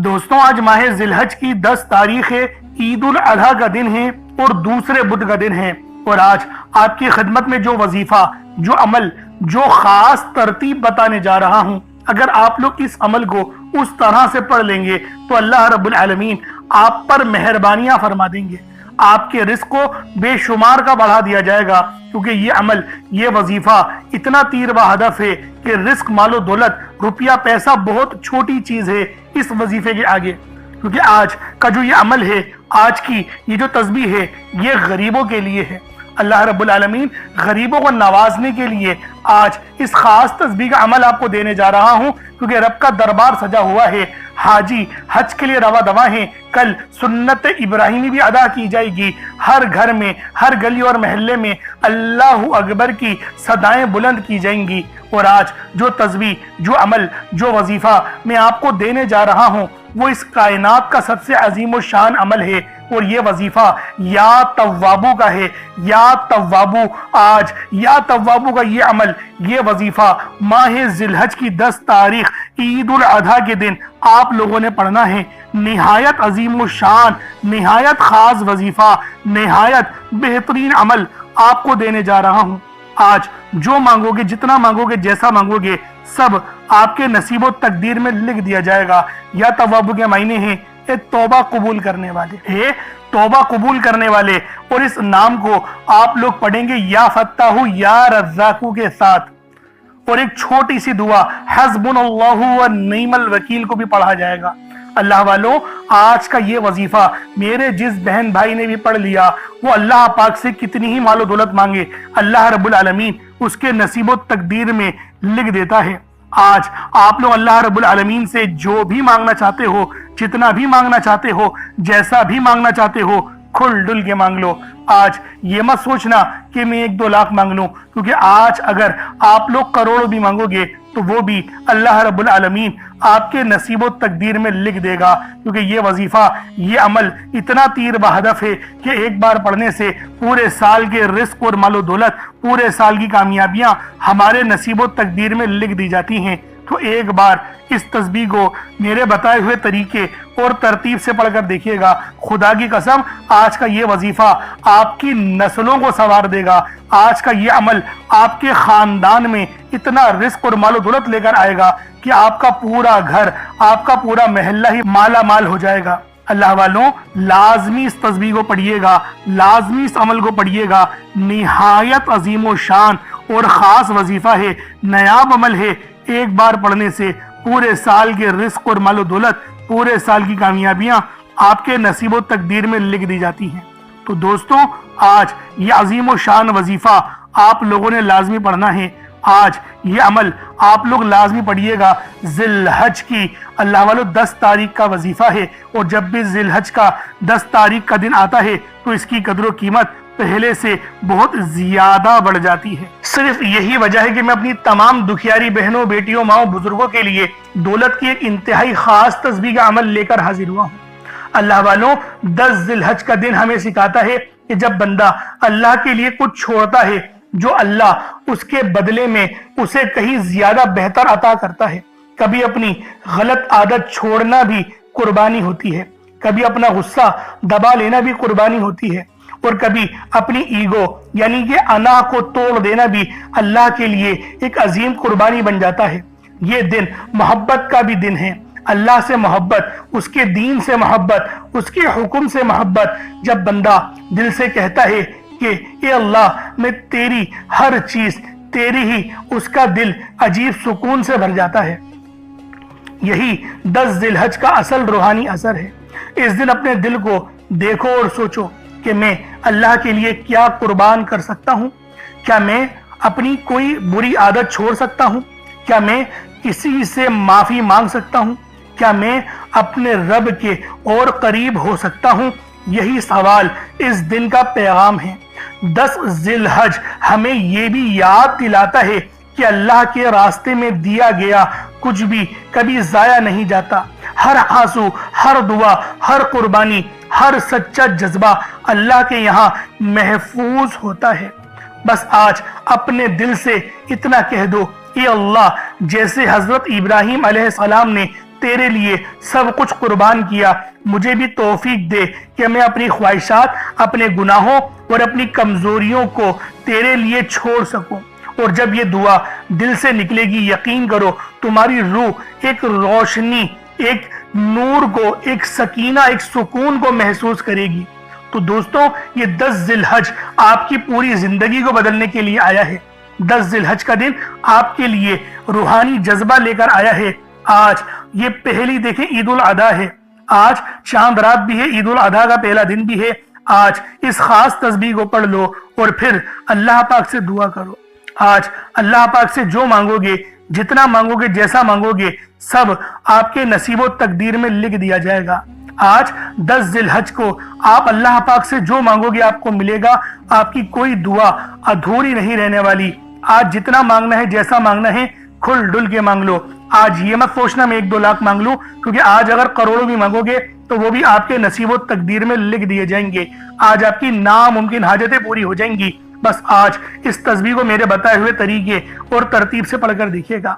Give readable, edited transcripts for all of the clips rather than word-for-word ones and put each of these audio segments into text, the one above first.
دوستوں آج ماہ ذی الحج کی 10 تاریخ ہے، عید الاضحیٰ کا دن ہے اور دوسرے بدھ کا دن ہے، اور آج آپ کی خدمت میں جو وظیفہ، جو عمل، جو خاص ترتیب بتانے جا رہا ہوں، اگر آپ لوگ اس عمل کو اس طرح سے پڑھ لیں گے تو اللہ رب العالمین آپ پر مہربانیاں فرما دیں گے، آپ کے رزق کو بے شمار کا بڑھا دیا جائے گا، کیونکہ یہ عمل، یہ وظیفہ اتنا تیر و ہدف ہے کہ رزق، مال و دولت، روپیہ پیسہ بہت چھوٹی چیز ہے اس وظیفے کے آگے، کیونکہ آج کا جو یہ عمل ہے، آج کی یہ جو تسبیح ہے، یہ غریبوں کے لیے ہے۔ اللہ رب العالمین غریبوں کو نوازنے کے لیے آج اس خاص تسبیح کا عمل آپ کو دینے جا رہا ہوں، کیونکہ رب کا دربار سجا ہوا ہے، حاجی حج کے لیے رواں دواں ہیں، کل سنت ابراہیمی بھی ادا کی جائے گی، ہر گھر میں، ہر گلی اور محلے میں اللہ اکبر کی صدائیں بلند کی جائیں گی، اور آج جو تسبیح، جو عمل، جو وظیفہ میں آپ کو دینے جا رہا ہوں وہ اس کائنات کا سب سے عظیم و شان عمل ہے، اور یہ وظیفہ یا توابو کا ہے، یا توابو، آج یا توابو کا یہ عمل، یہ وظیفہ ماہ ذی الحج کی 10 تاریخ عید الاضحیٰ کے دن آپ لوگوں نے پڑھنا ہے۔ نہایت عظیم و شان، نہایت خاص وظیفہ، نہایت بہترین عمل آپ کو دینے جا رہا ہوں۔ آج جو مانگو گے، جتنا مانگو گے، جیسا مانگو گے، سب آپ کے نصیب و تقدیر میں لکھ دیا جائے گا۔ یا توابو کے معنی ہیں توبہ قبول کرنے والے، توبہ قبول کرنے والے، اور اس نام کو آپ لوگ پڑھیں گے یا فتاح یا رزاقو کے ساتھ، اور ایک چھوٹی سی دعا حسبنا اللہ و نعم الوکیل کو بھی پڑھا جائے گا۔ اللہ والوں، آج کا یہ وظیفہ میرے جس بہن بھائی نے بھی پڑھ لیا، وہ اللہ پاک سے کتنی ہی مال و دولت مانگے، اللہ رب العالمین اس کے نصیب و تقدیر میں لکھ دیتا ہے۔ آج آپ لوگ اللہ رب العالمین سے جو بھی مانگنا چاہتے ہو، جتنا بھی مانگنا چاہتے ہو، جیسا بھی مانگنا چاہتے ہو، کھل ڈل کے مانگ لو۔ آج یہ مت سوچنا کہ میں 1-2 لاکھ مانگ لوں، کیونکہ آج اگر آپ لوگ کروڑوں بھی مانگو گے تو وہ بھی اللہ رب العالمین آپ کے نصیب و تقدیر میں لکھ دے گا، کیونکہ یہ وظیفہ، یہ عمل اتنا تیر و ہدف ہے کہ ایک بار پڑھنے سے پورے سال کے رزق اور مال و دولت، پورے سال کی کامیابیاں ہمارے نصیب و تقدیر میں لکھ دی جاتی ہیں۔ تو ایک بار اس تسبیح کو میرے بتائے ہوئے طریقے اور ترتیب سے پڑھ کر دیکھیے گا، خدا کی قسم آج کا یہ وظیفہ آپ کی نسلوں کو سنوار دے گا، آج کا یہ عمل آپ کے خاندان میں اتنا رزق اور مال و دولت لے کر آئے گا کہ آپ کا پورا گھر، آپ کا پورا محلہ ہی مالا مال ہو جائے گا۔ اللہ والوں، لازمی اس تسبیح کو پڑھیے گا، لازمی اس عمل کو پڑھیے گا، نہایت عظیم و شان اور خاص وظیفہ ہے، نایاب عمل ہے۔ ایک بار پڑھنے سے پورے سال کے رزق اور مال و دولت، پورے سال کی کامیابیاں آپ کے نصیب و تقدیر میں لکھ دی جاتی ہیں۔ تو دوستوں، آج یہ عظیم و شان وظیفہ آپ لوگوں نے لازمی پڑھنا ہے۔ آج یہ عمل آپ لوگ لازمی پڑھیے گا۔ ذی الحج کی اللہ والو 10 تاریخ کا وظیفہ ہے، اور جب بھی ذی الحج کا 10 تاریخ کا دن آتا ہے تو اس کی قدر و قیمت پہلے سے بہت زیادہ بڑھ جاتی ہے۔ صرف یہی وجہ ہے کہ میں اپنی تمام دکھیاری بہنوں، بیٹیوں، ماؤں، بزرگوں کے لیے دولت کی ایک انتہائی خاص تسبیح کا عمل لے کر حاضر ہوا ہوں۔ اللہ والوں، 10 ذی الحج کا دن ہمیں سکھاتا ہے کہ جب بندہ اللہ کے لیے کچھ چھوڑتا ہے، جو اللہ اس کے بدلے میں اسے کہیں زیادہ بہتر عطا کرتا ہے۔ کبھی اپنی غلط عادت چھوڑنا بھی قربانی ہوتی ہے، کبھی اپنا غصہ دبا لینا بھی قربانی ہوتی ہے، اور کبھی اپنی ایگو یعنی کہ انا کو توڑ دینا بھی اللہ کے لیے ایک عظیم قربانی بن جاتا ہے۔ یہ دن محبت کا بھی دن ہے، اللہ سے محبت، اس کے دین سے محبت، اس کے حکم سے محبت۔ جب بندہ دل سے کہتا ہے کہ اے اللہ، میں تیری ہر چیز تیری ہی، اس کا دل عجیب سکون سے بھر جاتا ہے۔ یہی 10 ذی الحج کا اصل روحانی اثر ہے۔ اس دن اپنے دل کو دیکھو اور سوچو کہ میں اللہ کے لیے کیا قربان کر سکتا ہوں؟ کیا میں اپنی کوئی بری عادت چھوڑ سکتا ہوں؟ کیا میں کسی سے معافی مانگ سکتا ہوں؟ کیا میں اپنے رب کے اور قریب ہو سکتا ہوں؟ یہی سوال اس دن کا پیغام ہے۔ 10 ذی الحج ہمیں یہ بھی یاد دلاتا ہے کہ اللہ کے راستے میں دیا گیا کچھ بھی کبھی ضائع نہیں جاتا۔ ہر آنسو، ہر دعا، ہر قربانی، ہر سچا جذبہ اللہ کے یہاں محفوظ ہوتا ہے۔ بس آج اپنے دل سے اتنا کہہ دو، اے اللہ، جیسے حضرت ابراہیم علیہ السلام نے تیرے لیے سب کچھ قربان کیا، مجھے بھی توفیق دے کہ میں اپنی خواہشات، اپنے گناہوں اور اپنی کمزوریوں کو تیرے لیے چھوڑ سکوں۔ اور جب یہ دعا دل سے نکلے گی، یقین کرو تمہاری روح ایک روشنی، ایک نور کو، ایک سکینہ، ایک سکون کو محسوس کرے گی۔ تو دوستوں، یہ 10 ذی الحج آپ کی پوری زندگی کو بدلنے کے لیے آیا ہے۔ 10 ذی الحج کا دن آپ کے لیے روحانی جذبہ لے کر آیا ہے۔ آج یہ پہلی دیکھیں عید الاضحیٰ ہے، آج چاند رات بھی ہے، عید الاضحیٰ کا پہلا دن بھی ہے۔ آج اس خاص تسبیح کو پڑھ لو اور پھر اللہ پاک سے دعا کرو۔ آج اللہ پاک سے جو مانگو گے، جتنا مانگو گے، جیسا مانگو گے، سب آپ کے نصیب و تقدیر میں لکھ دیا جائے گا۔ آج 10 ذی الحج کو آپ اللہ پاک سے جو مانگو گے آپ کو ملے گا۔ آپ کی کوئی دعا ادھوری نہیں رہنے والی۔ آج جتنا مانگنا ہے، جیسا مانگنا ہے، کھل ڈل کے مانگ لو۔ آج یہ مت سوچنا میں 1-2 لاکھ مانگ لوں، کیونکہ آج اگر کروڑوں بھی مانگو گے تو وہ بھی آپ کے نصیب و تقدیر میں لکھ دیے جائیں گے۔ آج آپ کی ناممکن حاجتیں پوری ہو جائیں گی۔ بس آج اس تسبیح کو میرے بتائے ہوئے طریقے اور ترتیب سے پڑھ کر دیکھیے گا۔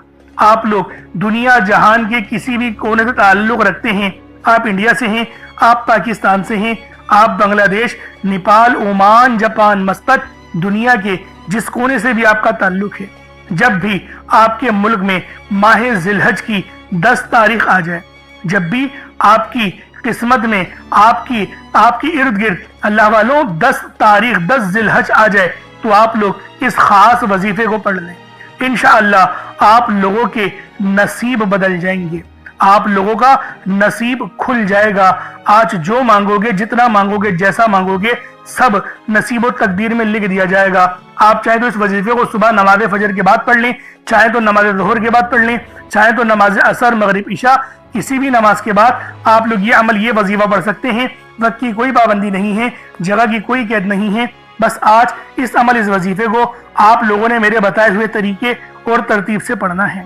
آپ لوگ دنیا جہان کے کسی بھی کونے سے تعلق رکھتے ہیں، آپ انڈیا سے ہیں، آپ پاکستان سے ہیں، آپ بنگلہ دیش، نیپال، عمان، جاپان، مسقط، دنیا کے جس کونے سے بھی آپ کا تعلق ہے، جب بھی آپ کے ملک میں ماہ ذی الحج کی 10 تاریخ آ جائے، جب بھی آپ کی قسمت میں آپ کی ارد گرد اللہ والوں 10 تاریخ 10 ذی الحج آ جائے، تو آپ لوگ اس خاص وظیفے کو پڑھ لیں۔ انشاءاللہ آپ لوگوں کے نصیب بدل جائیں گے، آپ لوگوں کا نصیب کھل جائے گا۔ آج جو مانگو گے، جتنا مانگو گے، جیسا مانگو گے، سب نصیب و تقدیر میں لکھ دیا جائے گا۔ آپ چاہے تو اس وظیفے کو صبح نماز فجر کے بعد پڑھ لیں، چاہے تو نماز ظہر کے بعد پڑھ لیں، چاہے تو نماز عصر، مغرب، عشاء، کسی بھی نماز کے بعد آپ لوگ یہ عمل، یہ وظیفہ پڑھ سکتے ہیں۔ وقت کی کوئی پابندی نہیں ہے، جگہ کی کوئی قید نہیں ہے۔ بس آج اس عمل، اس وظیفے کو آپ لوگوں نے میرے بتائے ہوئے طریقے اور ترتیب سے پڑھنا ہے۔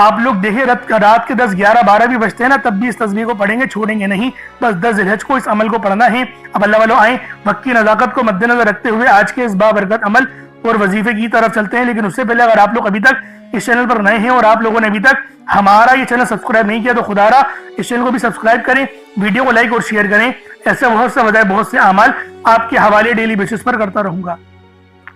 آپ لوگ دیکھیں رات کے 10، 11، 12 بھی بجتے ہیں نا، تب بھی اس تسبیح کو پڑھیں گے، چھوڑیں گے نہیں۔ بس 10 ذی الحج کو اس عمل کو پڑھنا ہے۔ اب اللہ والوں آئیں، وقت کی نزاکت کو مد نظر رکھتے ہوئے آج کے اس بابرکت عمل اور وظیفے کی طرف چلتے ہیں۔ لیکن اس سے پہلے اگر آپ لوگ ابھی تک اس چینل پر نئے ہیں اور آپ لوگوں نے ابھی تک ہمارا یہ چینل سبسکرائب نہیں کیا، تو خدا را اس چینل کو بھی سبسکرائب کریں، ویڈیو کو لائک اور شیئر کریں۔ ایسے بہت سے وظائف، بہت سے اعمال آپ کے حوالے ڈیلی بیسس پر کرتا رہوں گا۔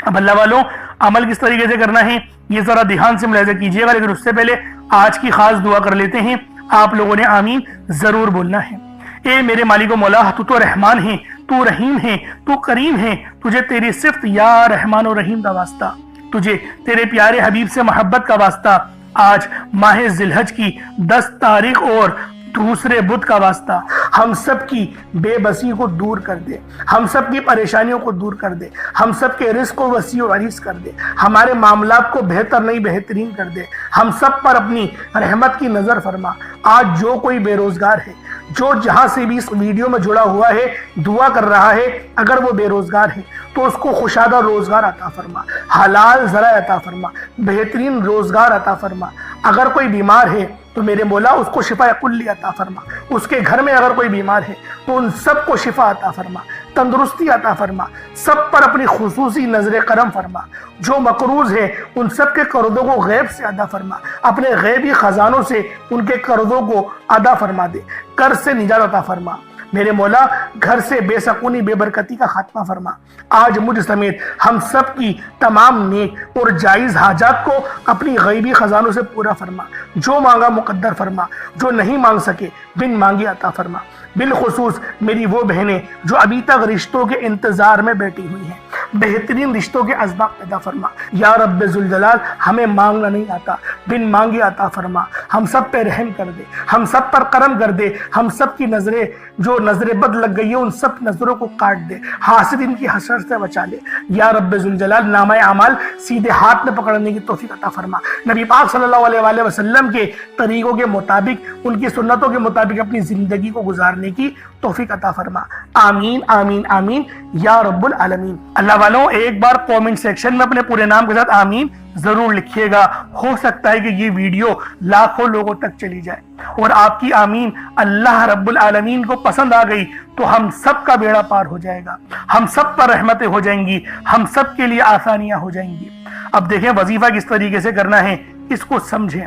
اب اللہ والوں عمل کس طریقے سے کرنا ہے یہ ذرا دھیان سے ملاحظہ کیجیے گا، لیکن اس سے پہلے آج کی خاص دعا کر لیتے ہیں۔ آپ لوگوں نے آمین ضرور بولنا ہے۔ اے میرے مالک و مولا، تو رحمان ہے، تو رحیم ہے، تو کریم ہے، تجھے تیری صفت یا رحمان و رحیم کا واسطہ، تجھے تیرے پیارے حبیب سے محبت کا واسطہ، آج ماہ ذی الحج کی 10 تاریخ اور دوسرے بدھ کا واسطہ، ہم سب کی بے بسی کو دور کر دے، ہم سب کی پریشانیوں کو دور کر دے، ہم سب کے رزق کو وسیع و عریض کر دے، ہمارے معاملات کو بہتر نہیں بہترین کر دے، ہم سب پر اپنی رحمت کی نظر فرما۔ آج جو کوئی بے روزگار ہے، جو جہاں سے بھی اس ویڈیو میں جڑا ہوا ہے، دعا کر رہا ہے، اگر وہ بے روزگار ہے تو اس کو خوشادہ روزگار عطا فرما، حلال ذرائع عطا فرما، بہترین روزگار عطا فرما۔ اگر کوئی بیمار ہے تو میرے مولا اس کو شفا کلی عطا فرما، اس کے گھر میں اگر کوئی بیمار ہے تو ان سب کو شفا عطا فرما، تندرستی عطا فرما، سب پر اپنی خصوصی نظر کرم فرما۔ جو مقروض ہے ان سب کے قرضوں کو غیب سے ادا فرما، اپنے غیبی خزانوں سے ان کے قرضوں کو ادا فرما دے، قرض سے نجات عطا فرما۔ میرے مولا گھر سے بے سکونی، بے برکتی کا خاتمہ فرما۔ آج مجھ سمیت ہم سب کی تمام نیک اور جائز حاجات کو اپنی غیبی خزانوں سے پورا فرما۔ جو مانگا مقدر فرما، جو نہیں مانگ سکے بن مانگے عطا فرما۔ بالخصوص میری وہ بہنیں جو ابھی تک رشتوں کے انتظار میں بیٹھی ہوئی ہیں، بہترین رشتوں کے اسباب پیدا فرما۔ یا رب ذوالجلال، ہمیں مانگنا نہیں آتا، بن مانگے عطا فرما۔ ہم سب پہ رحم کر دے، ہم سب پر کرم کر دے، ہم سب کی نظریں جو نظر بد لگ گئی ہے ان سب نظروں کو کاٹ دے، حاسدین کی حسد سے بچا لے۔ یا رب ذوالجلال، نامہ اعمال سیدھے ہاتھ میں پکڑنے کی توفیق عطا فرما۔ نبی پاک صلی اللہ علیہ وآلہ وسلم کے طریقوں کے مطابق، ان کی سنتوں کے مطابق اپنی زندگی کو گزارنے کی توفیق عطا فرما۔ آمین آمین آمین یا رب العالمین۔ اللہ والوں ایک بار کومنٹ سیکشن میں اپنے پورے نام کے ساتھ آمین ضرور لکھیے گا۔ ہو سکتا ہے کہ یہ ویڈیو لاکھوں لوگوں تک چلی جائے اور آپ کی آمین اللہ رب العالمین کو پسند آ گئی تو ہم سب کا بیڑا پار ہو جائے گا، ہم سب پر رحمتیں ہو جائیں گی، ہم سب کے لیے آسانیاں ہو جائیں گی۔ اب دیکھیں وظیفہ کس طریقے سے کرنا ہے، اس کو سمجھیں۔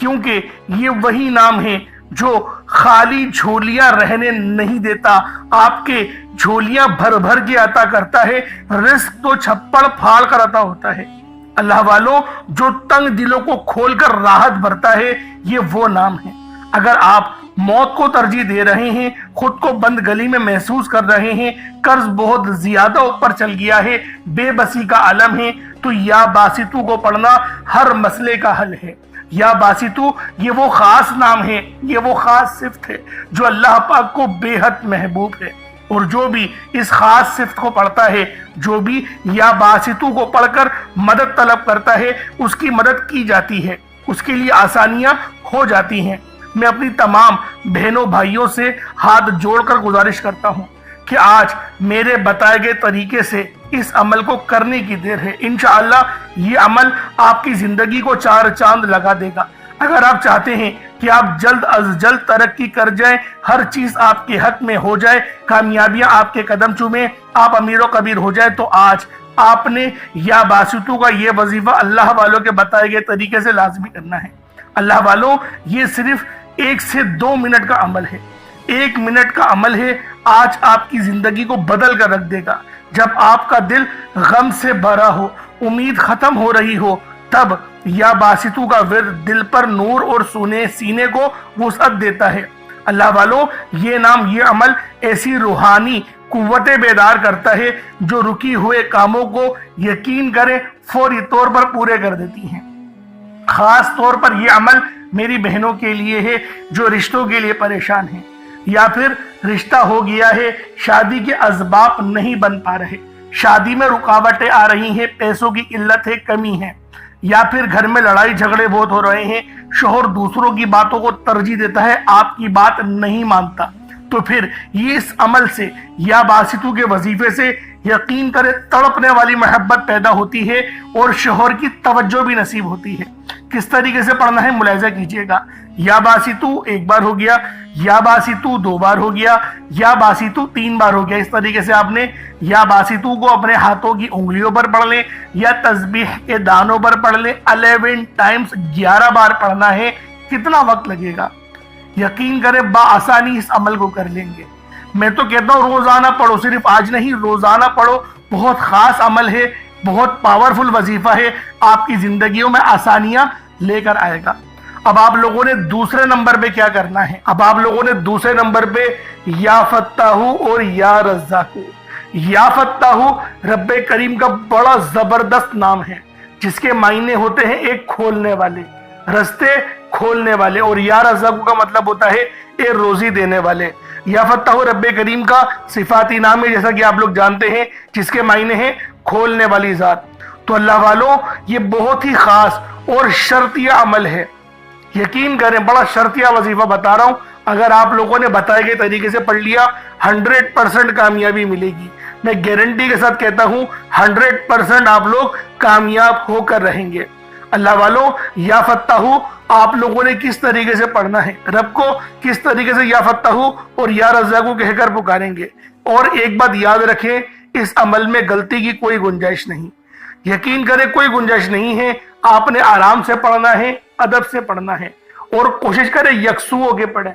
کیونکہ یہ وہی نام ہے جو خالی جھولیاں رہنے نہیں دیتا، آپ کے جھولیاں بھر بھر کے عطا کرتا ہے، رزق تو چھپڑ پھاڑ کر عطا ہوتا ہے۔ اللہ والوں، جو تنگ دلوں کو کھول کر راحت بھرتا ہے، یہ وہ نام ہے۔ اگر آپ موت کو ترجیح دے رہے ہیں، خود کو بند گلی میں محسوس کر رہے ہیں، قرض بہت زیادہ اوپر چل گیا ہے، بے بسی کا عالم ہے، تو یا باسطو کو پڑھنا ہر مسئلے کا حل ہے۔ یا باسطو یہ وہ خاص نام ہے، یہ وہ خاص صفت ہے جو اللہ پاک کو بے حد محبوب ہے، اور جو بھی اس خاص صفت کو پڑھتا ہے، جو بھی یا باسطو کو پڑھ کر مدد طلب کرتا ہے، اس کی مدد کی جاتی ہے، اس کے لیے آسانیاں ہو جاتی ہیں۔ میں اپنی تمام بہنوں بھائیوں سے ہاتھ جوڑ کر گزارش کرتا ہوں کہ آج میرے بتائے گئے طریقے سے اس عمل کو کرنے کی دیر ہے۔ انشاءاللہ یہ عمل آپ کی زندگی کو چار چاند لگا دے گا۔ اگر آپ چاہتے ہیں کہ آپ جلد از جلد ترقی کر جائیں، ہر چیز آپ کے حق میں ہو جائے، کامیابیاں آپ کے قدم چومیں، آپ امیر و کبیر ہو جائے، تو آج آپ نے یا باسطو کا یہ وظیفہ اللہ والوں کے بتائے گئے طریقے سے لازمی کرنا ہے۔ اللہ والوں، یہ صرف 1 سے 2 منٹ کا عمل ہے، 1 منٹ کا عمل ہے، آج آپ کی زندگی کو بدل کر رکھ دے گا۔ جب آپ کا دل غم سے بھرا ہو، امید ختم ہو رہی ہو، تب یا باسطو کا ورد دل پر نور اور سینے کو وسعت دیتا ہے۔ اللہ والوں، یہ نام، یہ عمل ایسی روحانی قوتیں بیدار کرتا ہے جو رکی ہوئے کاموں کو یقین کریں فوری طور پر پورے کر دیتی ہیں۔ خاص طور پر یہ عمل میری بہنوں کے لیے ہے جو رشتوں کے لیے پریشان ہیں، یا پھر رشتہ ہو گیا ہے، شادی کے اسباب نہیں بن پا رہے، شادی میں رکاوٹیں آ رہی ہیں، پیسوں کی قلت ہے، کمی ہے، یا پھر گھر میں لڑائی جھگڑے بہت ہو رہے ہیں، شوہر دوسروں کی باتوں کو ترجیح دیتا ہے، آپ کی بات نہیں مانتا، تو پھر یہ اس عمل سے یا باسطو کے وظیفے سے یقین کرے تڑپنے والی محبت پیدا ہوتی ہے اور شوہر کی توجہ بھی نصیب ہوتی ہے۔ کس طریقے سے پڑھنا ہے ملاحظہ کیجئے گا۔ یا باسطو 1 بار ہو گیا، یا باسطو 2 بار ہو گیا، یا باسطو 3 بار ہو گیا۔ اس طریقے سے آپ نے یا باسطو کو اپنے ہاتھوں کی انگلیوں پر پڑھ لیں، یا تسبیح کے دانوں پر پڑھ لیں، 11 ٹائمز 11 بار پڑھنا ہے۔ کتنا وقت لگے گا؟ یقین کریں بآسانی اس عمل کو کر لیں گے۔ میں تو کہتا ہوں روزانہ پڑھو، صرف آج نہیں، روزانہ پڑھو، بہت خاص عمل ہے، بہت پاورفل وظیفہ ہے، آپ کی زندگیوں میں آسانیاں لے کر آئے گا۔ اب آپ لوگوں نے دوسرے نمبر پہ کیا کرنا ہے؟ اب آپ لوگوں نے دوسرے نمبر پہ یا فتاحو اور یا رزاقو۔ یا فتاحو رب کریم کا بڑا زبردست نام ہے جس کے معنی ہوتے ہیں ایک کھولنے والے، رستے کھولنے والے، اور یا رزاقو کا مطلب ہوتا ہے ایک روزی دینے والے۔ یا فتاحو رب کریم کا صفاتی نام ہے، جیسا کہ آپ لوگ جانتے ہیں، جس کے معنی ہیں کھولنے والی ذات۔ تو اللہ والوں، یہ بہت ہی خاص اور شرطیہ عمل ہے، یقین کریں بڑا شرطیہ وظیفہ بتا رہا ہوں۔ اگر آپ لوگوں نے بتائے گئے طریقے سے پڑھ لیا، 100% کامیابی ملے گی۔ میں گارنٹی کے ساتھ کہتا ہوں 100% آپ لوگ کامیاب ہو کر رہیں گے۔ اللہ والوں، یا فتاحو آپ لوگوں نے کس طریقے سے پڑھنا ہے، رب کو کس طریقے سے یا فتاحو اور یا رزاقو کہہ کر پکاریں گے۔ اور ایک بات یاد رکھیں، اس عمل میں غلطی کی کوئی گنجائش نہیں، یقین کریں کوئی گنجائش نہیں ہے۔ آپ نے آرام سے پڑھنا ہے، ادب سے پڑھنا ہے، اور کوشش کریں یکسو ہو کے پڑھیں۔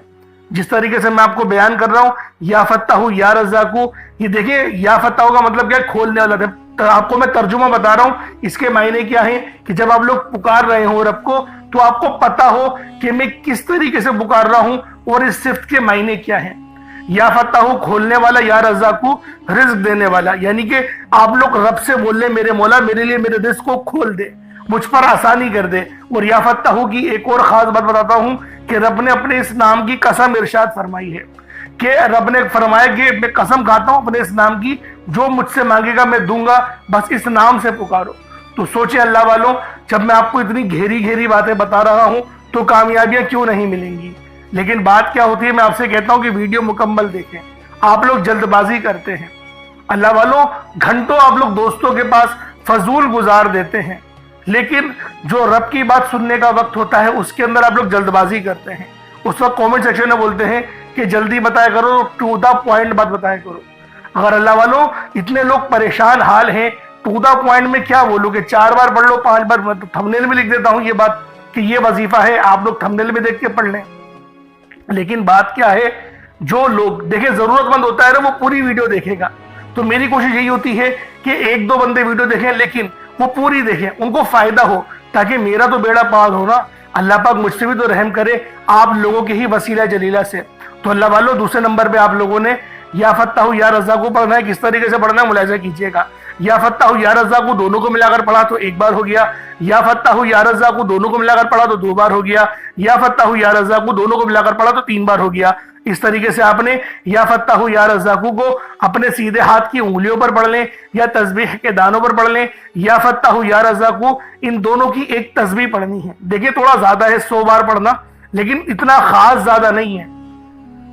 جس طریقے سے میں آپ کو بیان کر رہا ہوں، یا فتاحو یا رزاقو، یہ دیکھیں یا فتاحو کا مطلب کیا ہے؟ کھولنے والا۔ آپ کو میں ترجمہ بتا رہا ہوں، اس کے معنی کیا ہیں کہ جب آپ لوگ پکار رہے ہوں رب کو، تو آپ کو پتا ہو کہ میں کس طریقے سے پکار رہا ہوں اور اس صفت کے معنی کیا ہیں۔ یا فتاحو کھولنے والا، یا رزاقو رزق دینے والا، یعنی کہ آپ لوگ رب سے بول لیں میرے مولا میرے لیے میرے رزق کو کھول دے، مجھ پر آسانی کر دے۔ اور یا فتاحو کی ایک اور خاص بات بتاتا ہوں کہ رب نے اپنے اس نام کی قسم ارشاد فرمائی ہے، کہ رب نے فرمایا کہ میں قسم کھاتا ہوں اپنے اس نام کی، جو مجھ سے مانگے گا میں دوں گا، بس اس نام سے پکارو۔ تو سوچیں اللہ والوں، جب میں آپ کو اتنی گہری باتیں بتا رہا ہوں تو کامیابیاں کیوں نہیں ملیں گی؟ لیکن بات کیا ہوتی ہے، میں آپ سے کہتا ہوں کہ ویڈیو مکمل دیکھیں، آپ لوگ جلد بازی کرتے ہیں۔ اللہ والوں، گھنٹوں آپ لوگ دوستوں کے پاس فضول گزار دیتے ہیں، لیکن جو رب کی بات سننے کا وقت ہوتا ہے اس کے اندر آپ لوگ جلد بازی کرتے ہیں۔ اس وقت کومنٹ سیکشن میں بولتے ہیں کہ جلدی بتایا کرو، ٹو دا پوائنٹ بات بتایا کرو۔ اگر اللہ والوں اتنے لوگ پریشان حال ہیں، ٹو دا پوائنٹ میں کیا بولو کہ 4 بار پڑھ لو، 5 بار، تھمبنیل میں لکھ دیتا ہوں یہ بات کہ یہ وظیفہ ہے، آپ لوگ تھمبنیل میں دیکھ کے پڑھ لیں. لیکن بات کیا ہے، جو لوگ دیکھیں ضرورت مند ہوتا ہے نا وہ پوری ویڈیو دیکھے گا. تو میری کوشش یہی ہوتی ہے کہ ایک دو بندے ویڈیو دیکھیں لیکن وہ پوری دیکھیں، ان کو فائدہ ہو، تاکہ میرا تو بیڑا پار ہو نا. اللہ پاک مجھ سے بھی تو رحم کرے آپ لوگوں کے ہی وسیلہ جلیلہ سے. تو اللہ والو دوسرے نمبر پہ آپ لوگوں نے یا فتاح یا رزاق کو پڑھنا ہے. کس طریقے سے پڑھنا ہے ملاحظہ کیجئے گا. یا فتاح یا رزاق کو دونوں کو ملا کر پڑھا تو ایک بار ہو گیا. یا فتاح یا رزاق کو دونوں کو ملا کر پڑھا تو 2 بار ہو گیا. یا فتاح یا رزاق کو دونوں کو ملا کر پڑھا تو 3 بار ہو گیا. اس طریقے سے آپ نے یا فتاح یا رزاق کو اپنے سیدھے ہاتھ کی انگلیوں پر پڑھ لیں یا تسبیح کے دانوں پر پڑھ لیں. یا فتاح یا رزاق کو ان دونوں کی ایک تسبیح پڑھنی ہے. دیکھیں تھوڑا زیادہ ہے 100 بار پڑھنا، لیکن اتنا خاص زیادہ نہیں ہے.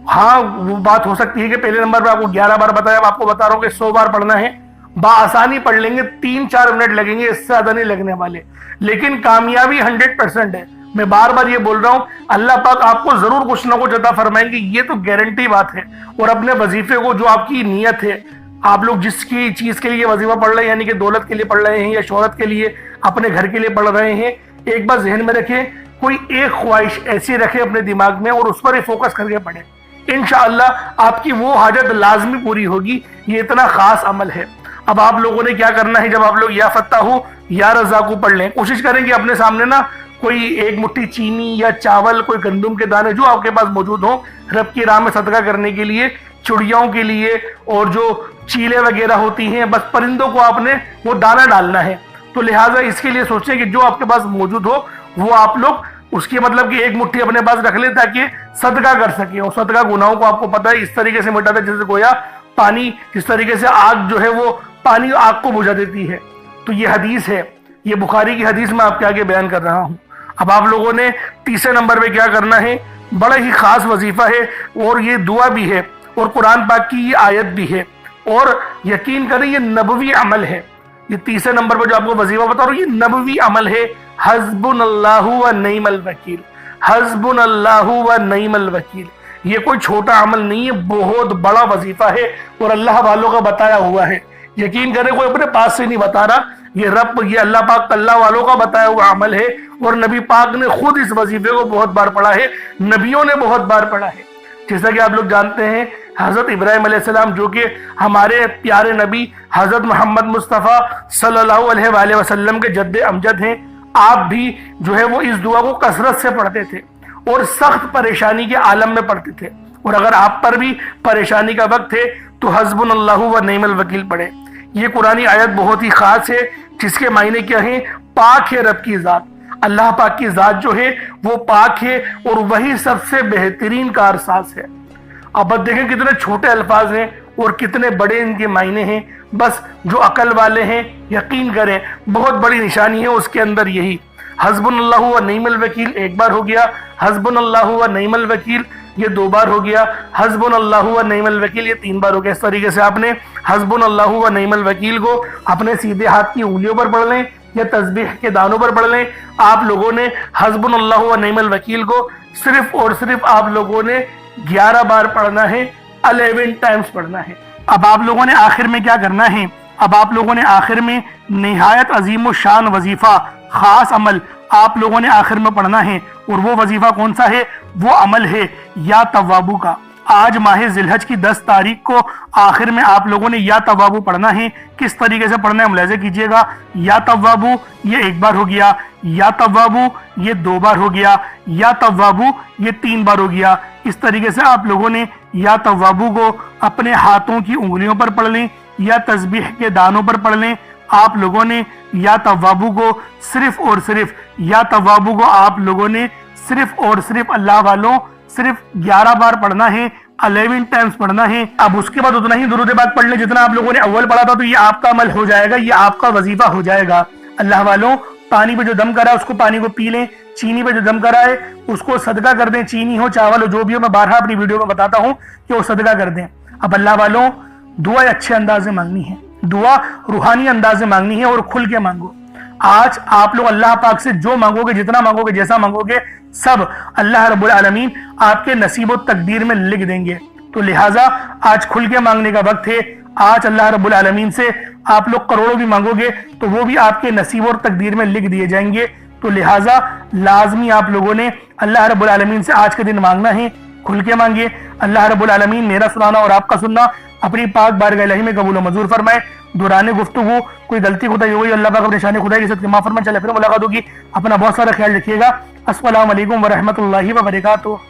ہاں وہ بات ہو سکتی ہے کہ پہلے نمبر پہ آپ کو 11 بار بتایا، اب آپ کو بتا رہا ہوں کہ 100 بار پڑھنا ہے. بآسانی پڑھ لیں گے، 3-4 منٹ لگیں گے، اس سے زیادہ نہیں لگنے والے. لیکن کامیابی 100% ہے. میں بار بار یہ بول رہا ہوں، اللہ پاک آپ کو ضرور کچھ نہ کچھ عطا فرمائیں گے، یہ تو گارنٹی بات ہے. اور اپنے وظیفے کو، جو آپ کی نیت ہے، آپ لوگ جس کی چیز کے لیے وظیفہ پڑھ رہے ہیں، یعنی کہ دولت کے لیے پڑھ رہے ہیں یا شہرت کے لیے، اپنے گھر کے لیے پڑھ رہے ہیں، ایک بار ذہن میں رکھیں، کوئی ایک خواہش ایسی رکھیں اپنے دماغ میں اور اس پر ہی فوکس کر کے پڑھیں. انشاءاللہ آپ کی وہ حاجت لازمی پوری ہوگی. یہ اتنا خاص عمل ہے. اب آپ لوگوں نے کیا کرنا ہے، جب آپ لوگ یا فتاح یا رزاق کو پڑھ لیں، کوشش کریں کہ اپنے سامنے نا کوئی ایک مٹھی چینی یا چاول، کوئی گندم کے دانے جو آپ کے پاس موجود ہوں، رب کی راہ میں صدقہ کرنے کے لیے، چڑیاؤں کے لیے، اور جو چیلے وغیرہ ہوتی ہیں، بس پرندوں کو آپ نے وہ دانہ ڈالنا ہے. تو لہٰذا اس کے لیے سوچیں کہ جو آپ کے پاس موجود ہو وہ آپ لوگ اس کی مطلب کہ ایک مٹھی اپنے پاس رکھ لیں تاکہ صدقہ کر سکیں. اور صدقہ گناہوں کو آپ کو پتہ ہے اس طریقے سے مٹاتا ہے جیسے گویا پانی، جس طریقے سے آگ جو ہے وہ پانی آگ کو بجھا دیتی ہے. تو یہ حدیث ہے، یہ بخاری کی حدیث میں آپ کے آگے بیان کر رہا ہوں. اب آپ لوگوں نے تیسرے نمبر پہ کیا کرنا ہے، بڑا ہی خاص وظیفہ ہے اور یہ دعا بھی ہے اور قرآن پاک کی یہ آیت بھی ہے، اور یقین کریں یہ نبوی عمل ہے. یہ تیسرے نمبر پہ جو آپ کو وظیفہ بتا رہا ہوں یہ نبوی عمل ہے. حسبنا اللہ و نعم الوکیل. حسبنا اللہ و نعم الوکیل. یہ کوئی چھوٹا عمل نہیں ہے، بہت بڑا وظیفہ ہے اور اللہ والوں کا بتایا ہوا ہے. یقین کریں کوئی اپنے پاس سے نہیں بتا رہا، یہ اللہ پاک اللہ والوں کا بتایا ہوا عمل ہے. اور نبی پاک نے خود اس وظیفے کو بہت بار پڑھا ہے، نبیوں نے بہت بار پڑھا ہے. جیسا کہ آپ لوگ جانتے ہیں حضرت ابراہیم علیہ السلام جو کہ ہمارے پیارے نبی حضرت محمد مصطفیٰ صلی اللہ علیہ وآلہ وسلم کے جد امجد ہیں، آپ بھی جو ہے وہ اس دعا کو کثرت سے پڑھتے تھے اور سخت پریشانی کے عالم میں پڑھتے تھے. اور اگر آپ پر بھی پریشانی کا وقت ہے تو حسبنا اللہ و نعم الوکیل پڑھیں. یہ قرآنی آیت بہت ہی خاص ہے جس کے معنی کیا ہیں، پاک ہے رب کی ذات. اللہ پاک کی ذات جو ہے وہ پاک ہے اور وہی سب سے بہترین کارساز ہے. اب بس دیکھیں کتنے چھوٹے الفاظ ہیں اور کتنے بڑے ان کے معنی ہیں. بس جو عقل والے ہیں یقین کریں بہت بڑی نشانی ہے اس کے اندر یہی. حسبنا اللہ و نعم الوکیل ایک بار ہو گیا، حسبنا اللہ و نعم الوکیل یہ 2 بار ہو گیا، حسبنا اللہ و نعم الوکیل یہ 3 بار ہو گیا. اس طریقے سے آپ نے حسبنا اللہ و نعم الوکیل کو اپنے سیدھے ہاتھ کی انگلیوں پر پڑھ لیں یا تسبیح کے دانوں پر پڑھ لیں. آپ لوگوں نے حسبنا اللہ و نعم الوکیل کو صرف اور صرف آپ لوگوں نے 11 بار پڑھنا ہے، 11 ٹائمز پڑھنا ہے. اب آپ لوگوں نے آخر میں کیا کرنا ہے، اب آپ لوگوں نے آخر میں نہایت عظیم و شان وظیفہ، خاص عمل آپ لوگوں نے آخر میں پڑھنا ہے. اور وہ وظیفہ کون سا ہے، وہ عمل ہے یا توابو کا. آج ماہ ذی الحج کی 10 تاریخ کو آخر میں آپ لوگوں نے یا توابو پڑھنا ہے. کس طریقے سے پڑھنا ہے ملاحظہ کیجئے گا. یا توابو یہ 1 بار ہو گیا، یا توابو یہ 2 بار ہو گیا، یا توابو یہ 3 بار ہو گیا. اس طریقے سے آپ لوگوں نے یا توابو کو اپنے ہاتھوں کی انگلیوں پر پڑھ لیں یا تسبیح کے دانوں پر پڑھ لیں. آپ لوگوں نے یا توابو کو صرف اور صرف یا توابو کو آپ لوگوں نے صرف اور صرف اللہ والوں صرف 11 بار پڑھنا ہے، 11 ٹائمز پڑھنا ہے. اب اس کے بعد اتنا ہی درود پاک پڑھ لیں جتنا آپ لوگوں نے اول پڑھا تھا. تو یہ آپ کا عمل ہو جائے گا، یہ آپ کا وظیفہ ہو جائے گا. اللہ والوں پانی پہ جو دم کرا ہے اس کو پانی کو پی لیں، چینی پہ جو دم کرا ہے اس کو صدقہ کر دیں. چینی ہو چاول ہو جو بھی ہو، میں بارہا اپنی ویڈیو میں بتاتا ہوں کہ وہ صدقہ کر دیں. اب اللہ والوں دعا اچھے انداز سے مانگنی ہے، دعا روحانی انداز سے مانگنی ہے اور کھل کے مانگو. آج آپ لوگ اللہ پاک سے جو مانگو گے، جتنا مانگو گے، جیسا مانگو گے، سب اللہ رب العالمین آپ کے نصیب و تقدیر میں لکھ دیں گے. تو لہٰذا آج کھل کے مانگنے کا وقت ہے. آج اللہ رب العالمین سے آپ لوگ کروڑوں بھی مانگو گے تو وہ بھی آپ کے نصیب اور تقدیر میں لکھ دیے جائیں گے. تو لہٰذا لازمی آپ لوگوں نے اللہ رب العالمین سے آج کے دن مانگنا ہے، کھل کے مانگیے۔ اللہ رب العالمین میرا سنانا اور آپ کا سننا اپنی پاک بارگاہ الہی میں قبول و منظور فرمائے۔ دوران گفتگو کوئی غلطی خدائی ہوئی، اللہ پاک اپنے شان خدائی کی عزت کے معاف فرمائے۔ چلے پھر ملاقات ہوگی، اپنا بہت سارا خیال رکھیے گا۔ السلام علیکم ورحمۃ اللہ وبرکاتہ۔